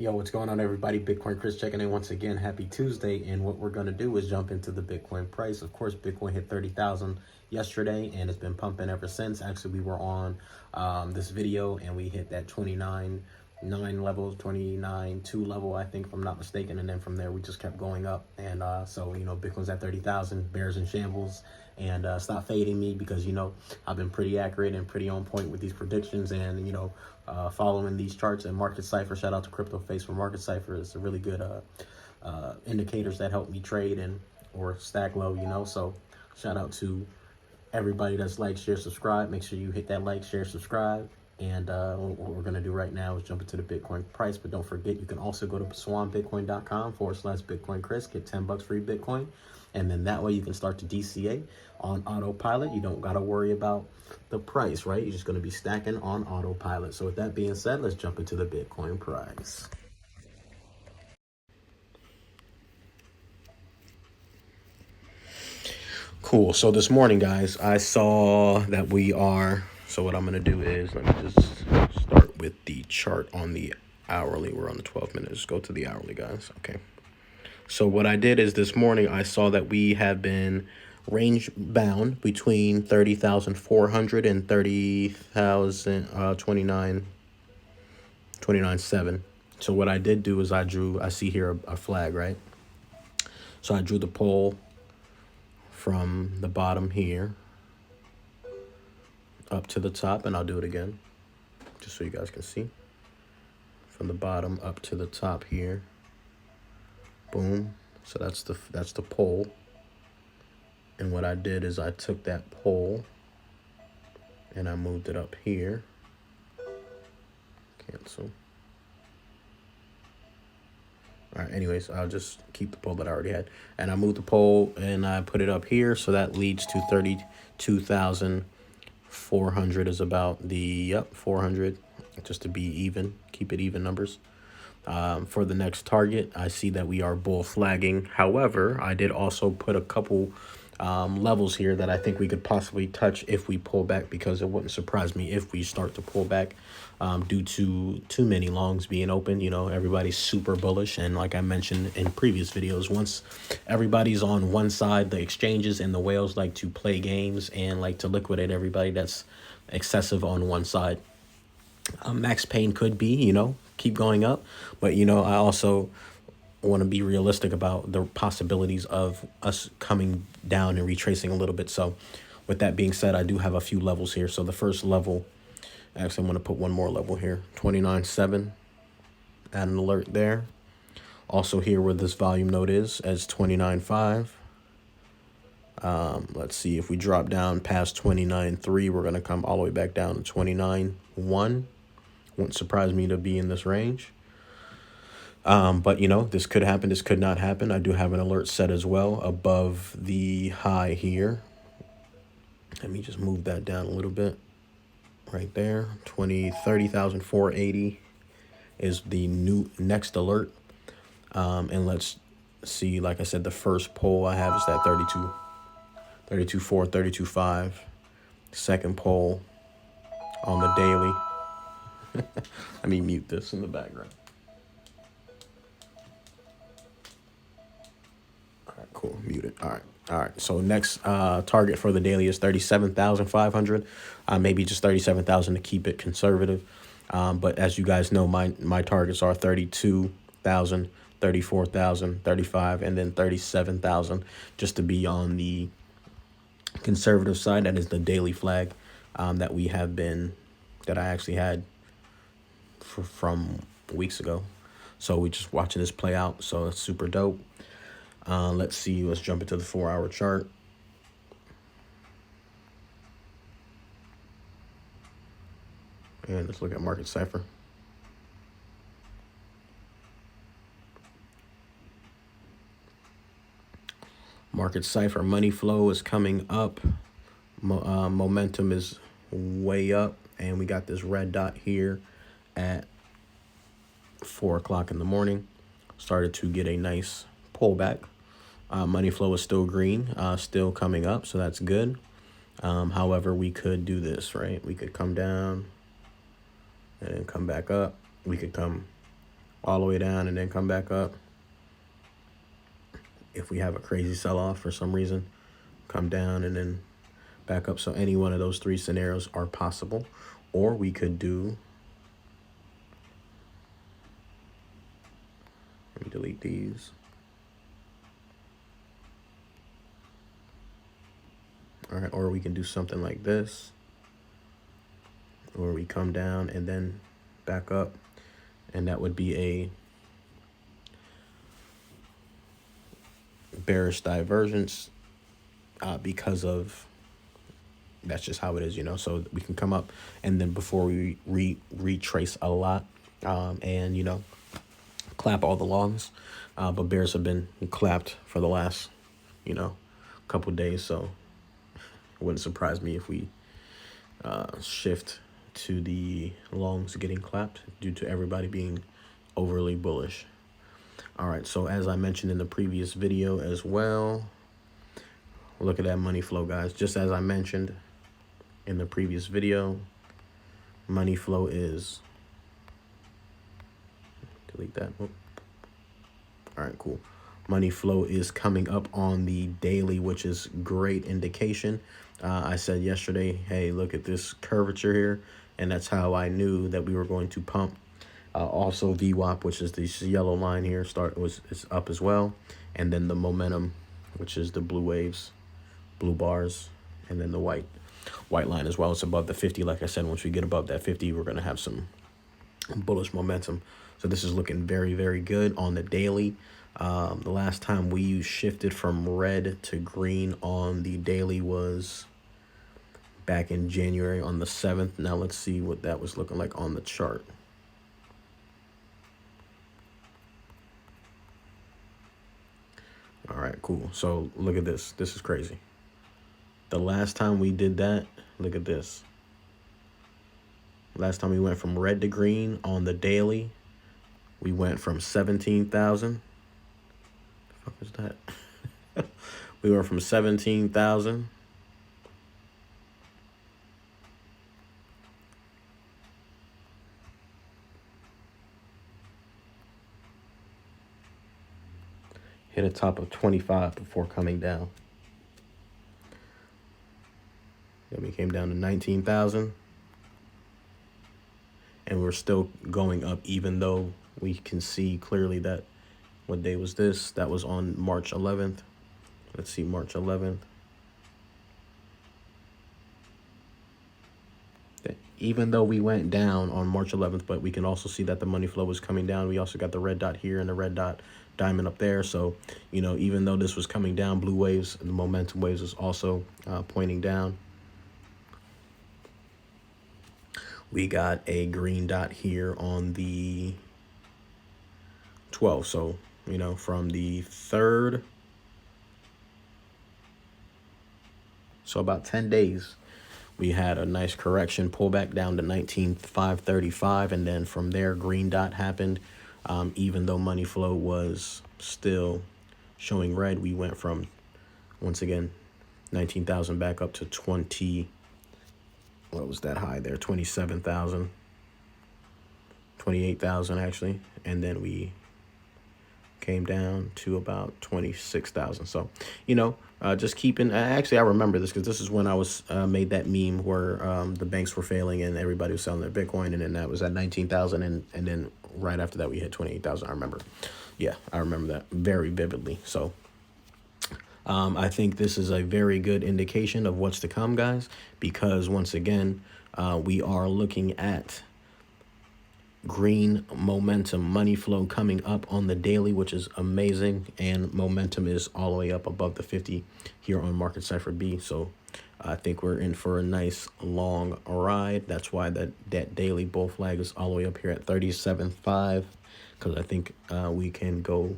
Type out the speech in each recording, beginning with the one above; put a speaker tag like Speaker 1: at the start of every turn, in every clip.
Speaker 1: Yo, what's going on, everybody? Bitcoin Chris checking in once again. Happy Tuesday. And what we're going to do is jump into the Bitcoin price. Of course, Bitcoin hit 30,000 yesterday and it's been pumping ever since. Actually, we were on this video and we hit that 29.9 level, 29.2 level, I think, if I'm not mistaken. And then from there, we just kept going up. And so, Bitcoin's at 30,000, bears in shambles. And stop fading me because, I've been pretty accurate and pretty on point with these predictions and, following these charts. And Market Cipher, shout out to Crypto Face for Market Cipher. It's a really good indicators that help me trade and or stack low, So shout out to everybody that's like, share, subscribe. Make sure you hit that like, share, subscribe. And what we're going to do right now is jump into the Bitcoin price. But don't forget, you can also go to swanbitcoin.com/Bitcoin Chris. Get $10 free Bitcoin. And then that way you can start to DCA on autopilot. You don't got to worry about the price, right? You're just going to be stacking on autopilot. So with that being said, let's jump into the Bitcoin price. Cool. So this morning, guys, I saw that so what I'm going to do is, let me just start with the chart on the hourly. We're on the 12 minutes. Just go to the hourly, guys. Okay. So what I did is this morning, I saw that we have been range bound between 30,400 and 30,000, 29.7. So what I did do is I see here a flag, right? So I drew the pole from the bottom here up to the top, and I'll do it again just so you guys can see. From the bottom up to the top here. Boom. So that's the pole. And what I did is I took that pole and I moved it up here. Cancel. All right, anyways, I'll just keep the pole that I already had. And I moved the pole and I put it up here. So that leads to 32,400 is about the 400, just to be even, keep it even numbers. For the next target, I see that we are bull flagging. However, I did also put a couple levels here that I think we could possibly touch if we pull back, because it wouldn't surprise me if we start to pull back due to too many longs being open. Everybody's super bullish. And like I mentioned in previous videos, once everybody's on one side, the exchanges and the whales like to play games and like to liquidate everybody that's excessive on one side. Max pain could be, keep going up. But, I also want to be realistic about the possibilities of us coming down and retracing a little bit. So with that being said, I do have a few levels here. So the first level, actually, I'm going to put one more level here, 29.7, add an alert there. Also here where this volume node is as 29.5. Let's see, if we drop down past 29.3, we're going to come all the way back down to 29.1. Wouldn't surprise me to be in this range. But, this could happen. This could not happen. I do have an alert set as well above the high here. Let me just move that down a little bit right there. 30,480 is the next alert. And let's see, like I said, the first pole I have is that 32.4, 32.5. Second pole on the daily. Let me mute this in the background. All right, cool. Mute it. All right. So next target for the daily is 37,500. Maybe just 37,000 to keep it conservative. But as you guys know, my targets are 32,000, 34,000, 35, and then 37,000, just to be on the conservative side. That is the daily flag that I actually had from weeks ago. So we're just watching this play out. So it's super dope. Let's see. Let's jump into the 4-hour chart. And let's look at Market Cipher. Market Cipher money flow is coming up. Momentum is way up. And we got this red dot here at 4 o'clock in the morning. Started to get a nice pullback. Money flow is still green, still coming up, so that's good. However, we could do this, right? We could come down and then come back up. We could come all the way down and then come back up. If we have a crazy sell-off for some reason, come down and then back up. So any one of those three scenarios are possible. Or we could do, let me delete these. All right, or we can do something like this, or we come down and then back up, and that would be a bearish divergence because of, that's just how it is, you know. So we can come up and then before we retrace a lot and, you know, clap all the longs, but bears have been clapped for the last, you know, couple days, so it wouldn't surprise me if we shift to the longs getting clapped due to everybody being overly bullish. All right, so as I mentioned in the previous video as well, look at that money flow, guys. Just as I mentioned in the previous video, money flow is, delete that. Oh. All right, cool. Money flow is coming up on the daily, which is great indication. I said yesterday, hey, look at this curvature here, and that's how I knew that we were going to pump. Also VWAP, which is this yellow line here, is up as well, and then the momentum, which is the blue waves, blue bars, and then the white line as well. It's above the 50. Like I said, once we get above that 50, we're going to have some bullish momentum. So this is looking very, very good on the daily. The last time we shifted from red to green on the daily was back in January on the 7th. Now let's see what that was looking like on the chart. All right, cool. So look at this. This is crazy. The last time we did that, look at this. Last time we went from red to green on the daily, we went from 17,000. The fuck is that? We went from 17,000 hit a top of 25 before coming down. Then we came down to 19,000. And we're still going up, even though we can see clearly that, what day was this? That was on March 11th. Let's see, March 11th. Even though we went down on March 11th, but we can also see that the money flow was coming down. We also got the red dot here and the red dot diamond up there. So, you know, even though this was coming down, blue waves, the momentum waves was also pointing down. We got a green dot here on the 12th. So, you know, from the 3rd, so about 10 days, we had a nice correction, pull back down to 19,535, and then from there, green dot happened. Even though money flow was still showing red, we went from, once again, 19,000 back up to 20. What was that high there? 27,000, 28,000 actually, and then we came down to about 26,000. So, you know, just keeping, actually, I remember this because this is when I was made that meme where the banks were failing and everybody was selling their Bitcoin, and then that was at 19,000, and then right after that we hit 28,000. I remember. Yeah, I remember that very vividly. So I think this is a very good indication of what's to come, guys, because once again, we are looking at green momentum, money flow coming up on the daily, which is amazing, and momentum is all the way up above the 50 here on Market Cipher B. So I think we're in for a nice long ride. That's why that daily bull flag is all the way up here at 37.5, because I think we can go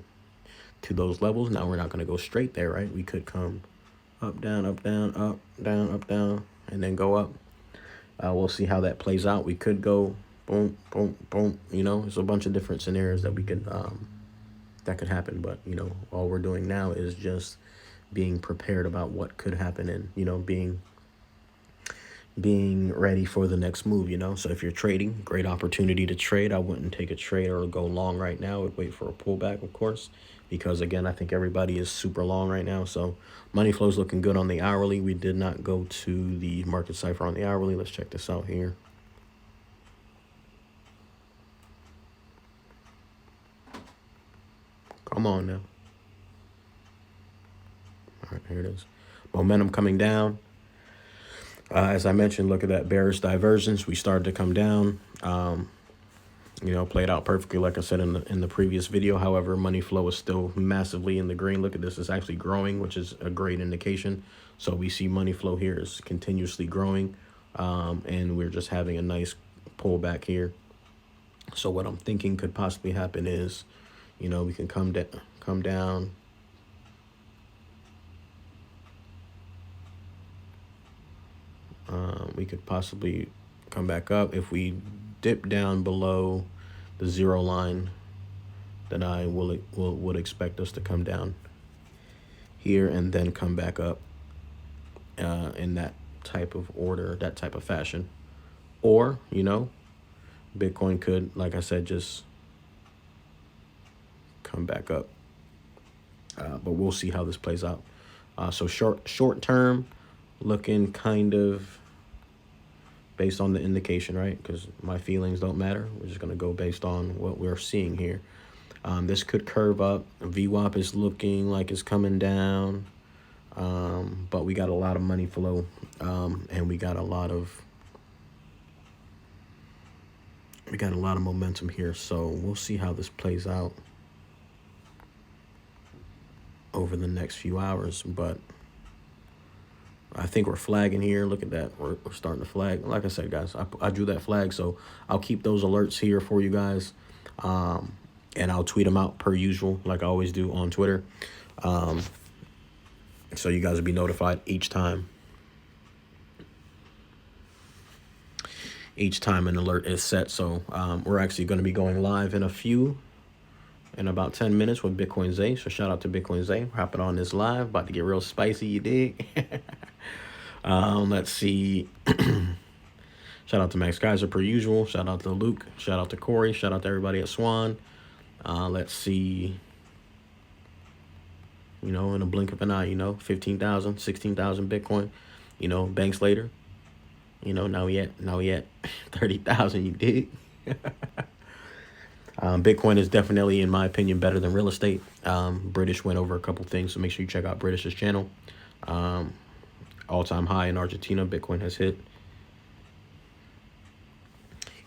Speaker 1: to those levels. Now we're not going to go straight there, right? We could come up, down, up, down, up, down, up, down, and then go up. We'll see how that plays out. We could go boom, boom, boom. You know, there's a bunch of different scenarios that we could that could happen. But, you know, all we're doing now is just being prepared about what could happen, and, you know, being, being ready for the next move, you know? So if you're trading, great opportunity to trade. I wouldn't take a trade or go long right now. I would wait for a pullback, of course, because again, I think everybody is super long right now. So money flow is looking good on the hourly. We did not go to the market cipher on the hourly. Let's check this out here. Come on now. All right, here it is. Momentum coming down. As I mentioned, look at that bearish divergence. We started to come down. You know, played out perfectly, like I said in the previous video. However, money flow is still massively in the green. Look at this; it's actually growing, which is a great indication. So we see money flow here is continuously growing, and we're just having a nice pullback here. So what I'm thinking could possibly happen is, you know, we can come down. We could possibly come back up if we dip down below the 0 line. Then I would expect us to come down here and then come back up in that type of order, that type of fashion. Or, you know, Bitcoin could, like I said, just come back up. But we'll see how this plays out. So short term, looking kind of based on the indication, right? Because my feelings don't matter. We're just going to go based on what we're seeing here. This could curve up. VWAP is looking like it's coming down. But we got a lot of money flow. And we got a lot of momentum here. So we'll see how this plays out over the next few hours. But I think we're flagging here. Look at that. We're starting to flag. Like I said, guys, I drew that flag. So I'll keep those alerts here for you guys. And I'll tweet them out per usual, like I always do on Twitter. So you guys will be notified each time an alert is set. So we're actually going to be going live in about 10 minutes with Bitcoin Zay. So shout out to Bitcoin Zay. Hopping on this live. About to get real spicy, you dig? Let's see. Shout out to Max Kaiser per usual. Shout out to Luke. Shout out to Corey. Shout out to everybody at Swan. Let's see. You know, in a blink of an eye, you know, 15,000, 16,000 Bitcoin. You know, banks later. You know, now we at 30,000, you dig? Bitcoin is definitely, in my opinion, better than real estate. British went over a couple things, so make sure you check out British's channel. All-time high in Argentina, Bitcoin has hit.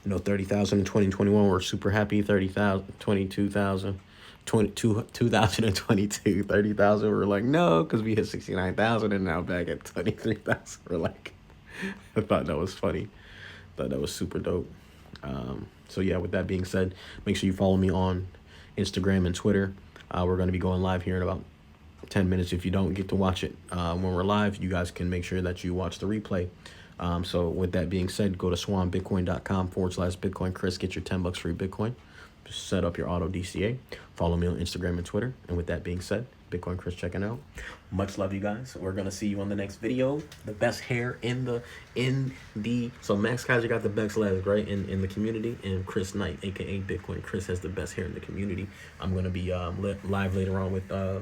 Speaker 1: You know, 30,000 in 2021, we're super happy. 30,000, 22,000, 2022, 30,000. We're like, no, because we hit 69,000 and now back at 23,000. We're like, I thought that was funny. Thought that was super dope. So yeah, with that being said, make sure you follow me on Instagram and Twitter. We're going to be going live here in about 10 minutes. If you don't get to watch it when we're live, you guys can make sure that you watch the replay. So with that being said, go to swanbitcoin.com/Bitcoin Chris. Get your $10 free Bitcoin. Just set up your auto DCA. Follow me on Instagram and Twitter. And with that being said, Bitcoin Chris checking out. Much love, you guys. We're gonna see you on the next video. The best hair in the so Max Kaiser got the best legs, right, in the community, and Chris Knight, aka Bitcoin Chris, has the best hair in the community. I'm gonna be live later on with the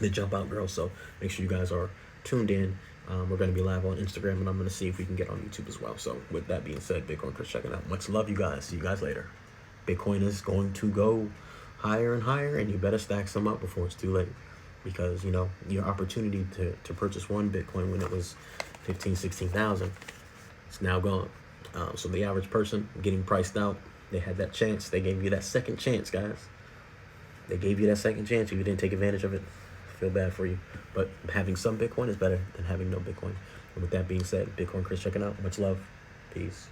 Speaker 1: Jump Out Girl, so make sure you guys are tuned in. We're going to be live on Instagram, and I'm going to see if we can get on YouTube as well. So with that being said, Bitcoin Chris checking out. Much love, you guys. See you guys later. Bitcoin is going to go higher and higher, and you better stack some up before it's too late, because, you know, your opportunity to purchase one Bitcoin when it was 15, 16,000, it's now gone. So the average person getting priced out, they had that chance. They gave you that second chance, guys. They gave you that second chance. If you didn't take advantage of it, I feel bad for you. But having some Bitcoin is better than having no Bitcoin. And with that being said, Bitcoin Chris checking out. Much love. Peace.